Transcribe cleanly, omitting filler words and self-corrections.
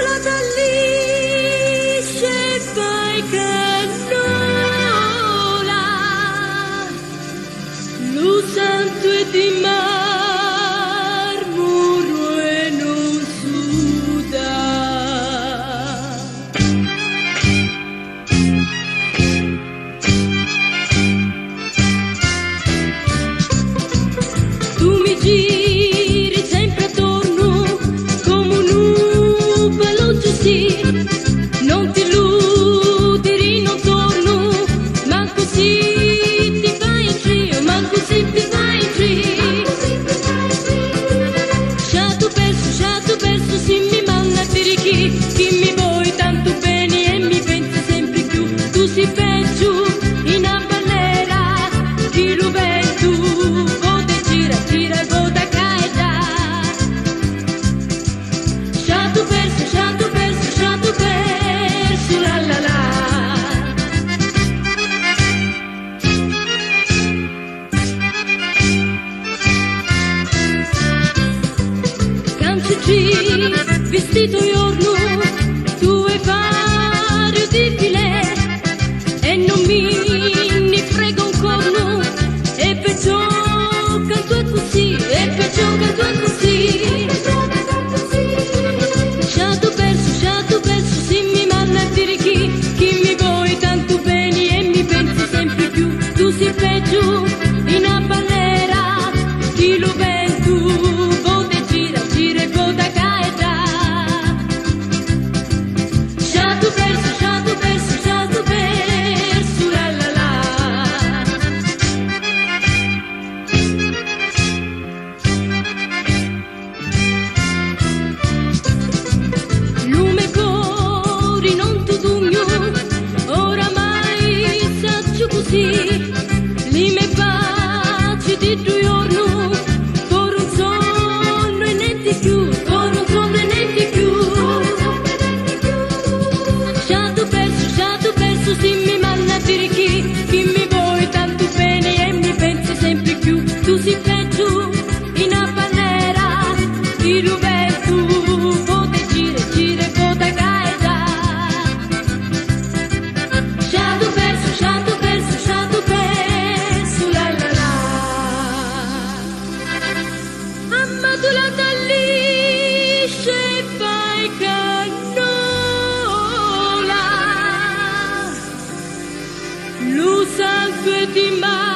Ammatulata lisce fai cannola, lo santo e di marmoro e non suda. Tu mi giri sempre attorno come un nuvoloso, sì, non ti illudere, non torno, ma così ti fai in giro, ma così ti fai in giro. Sciato perso, sì mi manna di chi mi vuoi tanto bene e mi pensi sempre più, tu sei peggio in una ballera, chi lo vedi tu, vota gira e vota caeda. Sciato perso, la la la. Cancici, vestito giorno, tu e vario di filè, e non mi ne frega un corno, e perciò canto è così, e perciò canto è così. Sciato perso, sì mi manna a dire chi mi vuoi tanto bene e mi pensi sempre più, tu sei peggio in una ballera, chi lo vedi tu, vota gira e vota caeda. Sciato perso, la la la. Lume cori non tu dugno, oramai saggio così, li me paci di tu giorno, for un sonno e niente più, for un sonno e niente più. Sciato perso, sì mi manna a dire chi mi vuoi tanto bene e mi pensi sempre più, tu sei peggio in una ballera, chi lo vedi tu, vota gira e vota caeda. Sciato perso, la la la. Ammatulata lisce fai cannola, lo sangue di mare.